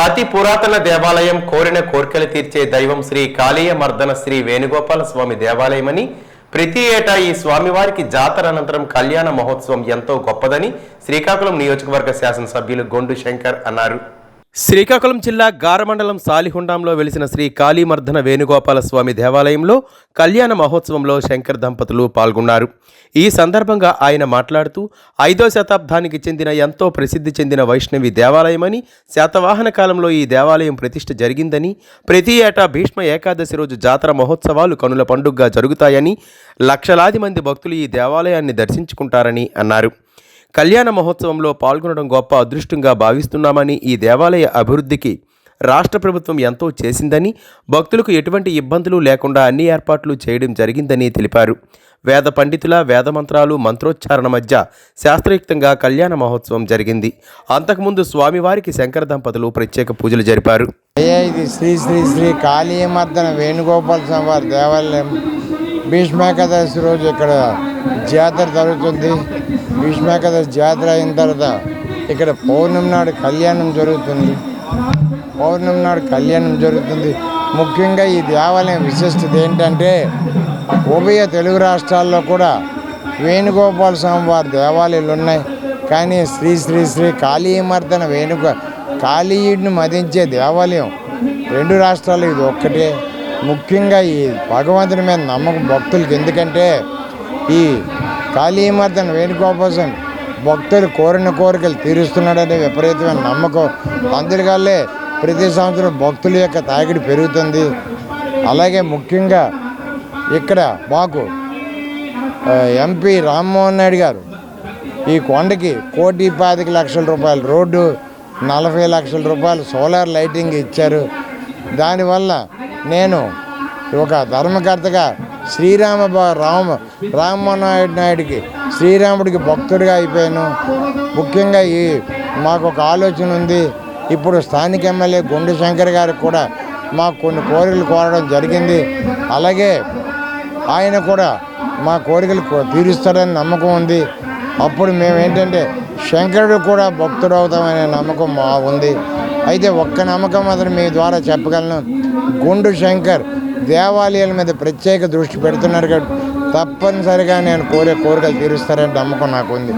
అతి పురాతన దేవాలయం కోరిన కోర్కెలు తీర్చే దైవం శ్రీ కాళీయ మర్దన శ్రీ వేణుగోపాల స్వామి దేవాలయమని ప్రతి ఏటా ఈ స్వామివారికి జాతర అనంతరం కళ్యాణ మహోత్సవం ఎంతో గొప్పదని శ్రీకాకుళం నియోజకవర్గ శాసనసభ్యులు గొండు శంకర్ అన్నారు. శ్రీకాకుళం జిల్లా గారమండలం సాలిహుండంలో వెలిసిన శ్రీ కాళీమర్దన వేణుగోపాల స్వామి దేవాలయంలో కళ్యాణ మహోత్సవంలో శంకర్ దంపతులు పాల్గొన్నారు. ఈ సందర్భంగా ఆయన మాట్లాడుతూ 5వ శతాబ్దానికి చెందిన ఎంతో ప్రసిద్ధి చెందిన వైష్ణవి దేవాలయమని, శాతవాహన కాలంలో ఈ దేవాలయం ప్రతిష్ఠ జరిగిందని, ప్రతి ఏటా భీష్మ ఏకాదశి రోజు జాతర మహోత్సవాలు కనుల పండుగగా జరుగుతాయని, లక్షలాది మంది భక్తులు ఈ దేవాలయాన్ని దర్శించుకుంటారని అన్నారు. కళ్యాణ మహోత్సవంలో పాల్గొనడం గొప్ప అదృష్టంగా భావిస్తున్నామని, ఈ దేవాలయ అభివృద్ధికి రాష్ట్ర ప్రభుత్వం ఎంతో చేసిందని, భక్తులకు ఎటువంటి ఇబ్బందులు లేకుండా అన్ని ఏర్పాట్లు చేయడం జరిగిందని తెలిపారు. వేద పండితుల వేదమంత్రాలు మంత్రోచ్చారణ మధ్య శాస్త్రయుక్తంగా కళ్యాణ మహోత్సవం జరిగింది. అంతకుముందు స్వామివారికి శంకర దంపతులు ప్రత్యేక పూజలు జరిపారు. ఇది శ్రీ శ్రీ శ్రీ కాళీమర్దన వేణుగోపాల స్వామి దేవాలయం. భీష్మేకాదశి రోజు ఇక్కడ జాతర జరుగుతుంది. భీష్మేకాదశి జాతర అయిన తర్వాత ఇక్కడ పౌర్ణమి నాడు కళ్యాణం జరుగుతుంది. ముఖ్యంగా ఈ దేవాలయం విశిష్టత ఏంటంటే, ఉభయ తెలుగు రాష్ట్రాల్లో కూడా వేణుగోపాల స్వామి వారి దేవాలయాలు ఉన్నాయి. కానీ శ్రీ శ్రీ శ్రీ కాళీమర్దన కాళీయుడిని మదించే దేవాలయం 2 రాష్ట్రాలు ఇది ఒక్కటే. ముఖ్యంగా ఈ భగవంతుని మీద నమ్మకం భక్తులకి, ఎందుకంటే ఈ కాళీమర్దన వేణుగోపాల స్వామి భక్తులు కోరిన కోరికలు తీరుస్తున్నాడనే విపరీతమైన నమ్మకం. అందువల్లే ప్రతి సంవత్సరం భక్తుల యొక్క తాకిడి పెరుగుతుంది. అలాగే ముఖ్యంగా ఇక్కడ మాకు ఎంపీ రామ్మోహన్ నాయుడు గారు ఈ కొండకి 1,25,00,000 రూపాయలు రోడ్డు, 40 లక్షల రూపాయలు సోలార్ లైటింగ్ ఇచ్చారు. దానివల్ల నేను ఒక ధర్మకర్తగా రామ్మోహన్ నాయుడికి శ్రీరాముడికి భక్తుడిగా అయిపోయాను. ముఖ్యంగా మాకు ఒక ఆలోచన ఉంది. ఇప్పుడు స్థానిక ఎమ్మెల్యే గొండు శంకర్ గారికి కూడా మాకు కొన్ని కోరికలు కోరడం జరిగింది. అలాగే ఆయన కూడా మా కోరికలు తీరుస్తాడని నమ్మకం ఉంది. అప్పుడు మేము ఏంటంటే శంకరుడు కూడా భక్తుడు అవుతామనే నమ్మకం మా ఉంది. అయితే ఒక్క నమ్మకం మాత్రం మీ ద్వారా చెప్పగలను, గొండు శంకర్ దేవాలయాల మీద ప్రత్యేక దృష్టి పెడుతున్నారు కాబట్టి తప్పనిసరిగా నేను కోరికలు తీరుస్తారని నమ్మకం నాకు ఉంది.